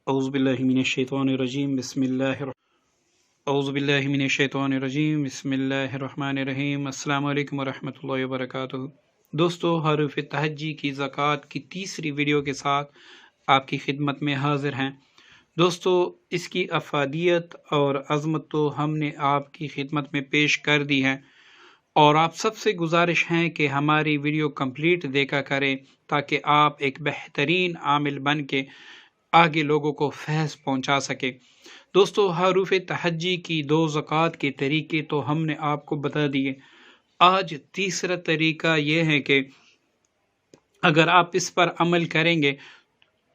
बिस्मिल्लाहिर्रहमानिर्रहीम। अस्सलाम वालेकुम वरहमतुल्लाहि वबरकातुहू। दोस्तों, हरूफ तहज्जी की ज़कात की तीसरी वीडियो के साथ आपकी खिदमत में हाजिर हैं। दोस्तों, इसकी अफादियत और अज़मत तो हमने आपकी खिदमत में पेश कर दी है, और आप सबसे गुजारिश है कि हमारी वीडियो कंप्लीट देखा करें ताकि आप एक बेहतरीन आमिल बन के आगे लोगों को फैज़ पहुंचा सके। दोस्तों, हरूफ तहज्जी की दो ज़कात के तरीके तो हमने आपको बता दिए। आज तीसरा तरीका यह है कि अगर आप इस पर अमल करेंगे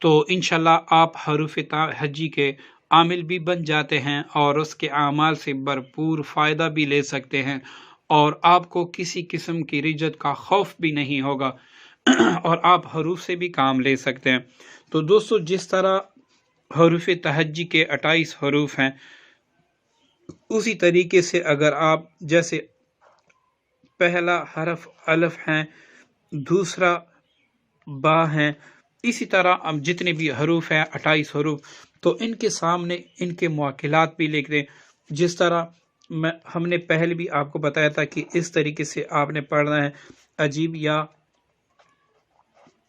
तो इंशाल्लाह आप हरूफ तहज्जी के आमिल भी बन जाते हैं और उसके आमाल से भरपूर फ़ायदा भी ले सकते हैं, और आपको किसी किस्म की रिजत का खौफ भी नहीं होगा और आप हरूफ से भी काम ले सकते हैं। तो दोस्तों, जिस तरह हरूफ तहज्जी के 28 हरूफ हैं, उसी तरीके से अगर आप जैसे पहला हरफ अलफ हैं, दूसरा बा हैं, इसी तरह अब जितने भी हरूफ हैं 28 हरूफ, तो इनके सामने इनके मुआकिलात भी लिख दें। जिस तरह हमने पहले भी आपको बताया था कि इस तरीके से आपने पढ़ना है, अजीब या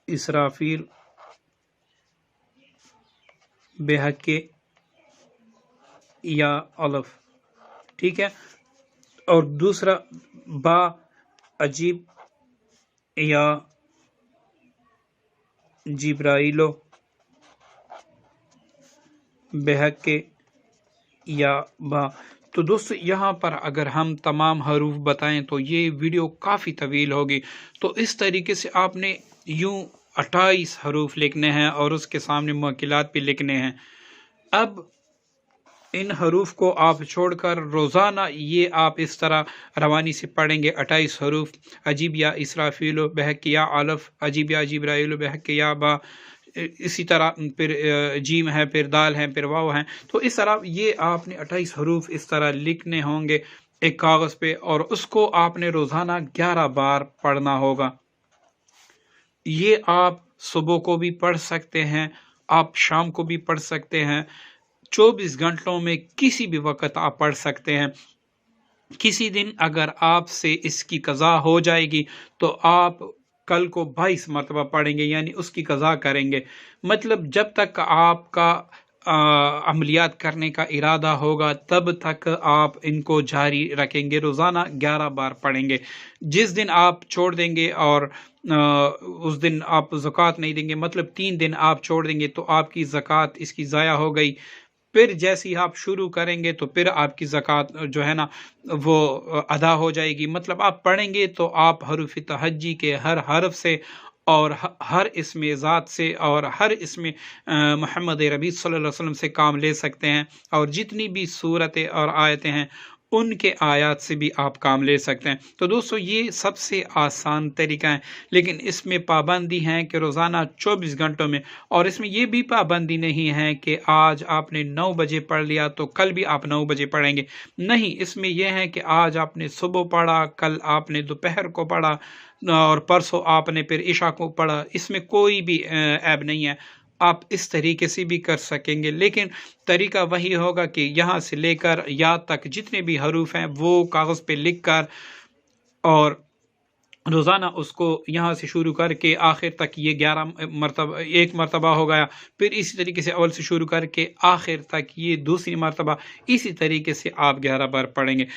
इसराफील बेहके या अलफ, ठीक है। और दूसरा बा अजीब या जिब्राइलो बेहके या बा। तो दोस्तों, यहाँ पर अगर हम तमाम हरूफ बताएं तो ये वीडियो काफ़ी तवील होगी। तो इस तरीके से आपने यूं 28 हरूफ लिखने हैं और उसके सामने मुआकिलात भी लिखने हैं। अब इन हरूफ को आप छोड़कर रोज़ाना ये आप इस तरह रवानी से पढ़ेंगे 28 हरूफ, अजीब या इसराफील बहक या अलफ, अजीब या जिब्राइल बहक या बा, इसी तरह फिर जीम है, फिर दाल है, फिर वाव है। तो इस तरह ये आपने 28 हरूफ इस तरह लिखने होंगे एक कागज़ पे, और उसको आपने रोज़ाना 11 बार पढ़ना होगा। ये आप सुबह को भी पढ़ सकते हैं, आप शाम को भी पढ़ सकते हैं, 24 घंटों में किसी भी वक्त आप पढ़ सकते हैं। किसी दिन अगर आपसे इसकी कज़ा हो जाएगी तो आप कल को 22 मरतबा पढ़ेंगे, यानी उसकी कज़ा करेंगे। मतलब जब तक आपका अमलियात करने का इरादा होगा तब तक आप इनको जारी रखेंगे, रोज़ाना 11 बार पढ़ेंगे। जिस दिन आप छोड़ देंगे और उस दिन आप ज़कात नहीं देंगे, मतलब 3 दिन आप छोड़ देंगे, तो आपकी ज़कात इसकी ज़ाया हो गई। फिर जैसे ही आप शुरू करेंगे तो फिर आपकी ज़कात जो है ना वो अदा हो जाएगी। मतलब आप पढ़ेंगे तो आप हरूफ तहज्जी के हर हरफ से और हर इसमें ज़ात से और हर इसमें मोहम्मद रबी सल्लल्लाहु अलैहि वसल्लम से काम ले सकते हैं, और जितनी भी सूरतें और आयतें हैं उनके आयात से भी आप काम ले सकते हैं। तो दोस्तों, ये सबसे आसान तरीका है, लेकिन इसमें पाबंदी है कि रोज़ाना 24 घंटों में, और इसमें ये भी पाबंदी नहीं है कि आज आपने 9 बजे पढ़ लिया तो कल भी आप 9 बजे पढ़ेंगे। नहीं, इसमें यह है कि आज आपने सुबह पढ़ा, कल आपने दोपहर को पढ़ा, और परसों आपने फिर इशा को पढ़ा। इसमें कोई भी ऐब नहीं है, आप इस तरीके से भी कर सकेंगे, लेकिन तरीका वही होगा कि यहाँ से लेकर या तक जितने भी हरूफ हैं वो कागज़ पे लिख कर, और रोज़ाना उसको यहाँ से शुरू करके आखिर तक ये 11 मरतबा, एक मरतबा हो गया। फिर इसी तरीके से अव्वल से शुरू करके आखिर तक ये दूसरी मरतबा, इसी तरीके से आप 11 बार पढ़ेंगे।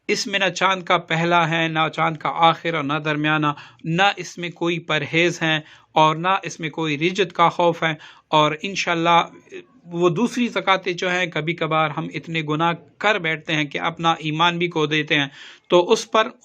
इसमें ना चाँद का पहला है, ना चाँद का आखिर, और ना दरमियाना, ना इसमें कोई परहेज़ है, और ना इसमें कोई रिजत का खौफ है। और इंशाल्लाह वो दूसरी ज़कातें जो हैं, कभी कभार हम इतने गुनाह कर बैठते हैं कि अपना ईमान भी खो देते हैं, तो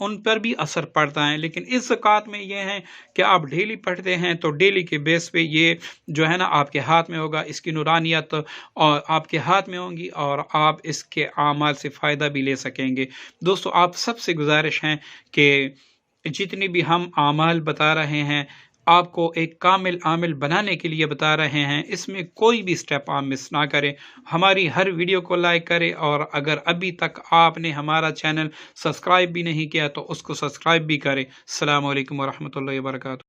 उन पर भी असर पड़ता है। लेकिन इस ज़कात में ये है कि आप डेली पढ़ते हैं तो डेली के बेस पे ये जो है ना आपके हाथ में होगा, इसकी नूरानियत और आपके हाथ में होंगी, और आप इसके आमाल से फ़ायदा भी ले सकेंगे। दोस्तों, आप सबसे गुजारिश है कि जितनी भी हम आमाल बता रहे हैं, आपको एक कामिल आमिल बनाने के लिए बता रहे हैं, इसमें कोई भी स्टेप आप मिस ना करें। हमारी हर वीडियो को लाइक करें, और अगर अभी तक आपने हमारा चैनल सब्सक्राइब भी नहीं किया तो उसको सब्सक्राइब भी करें। अस्सलामु अलैकुम वरहमतुल्लाहि वबरकातुहू।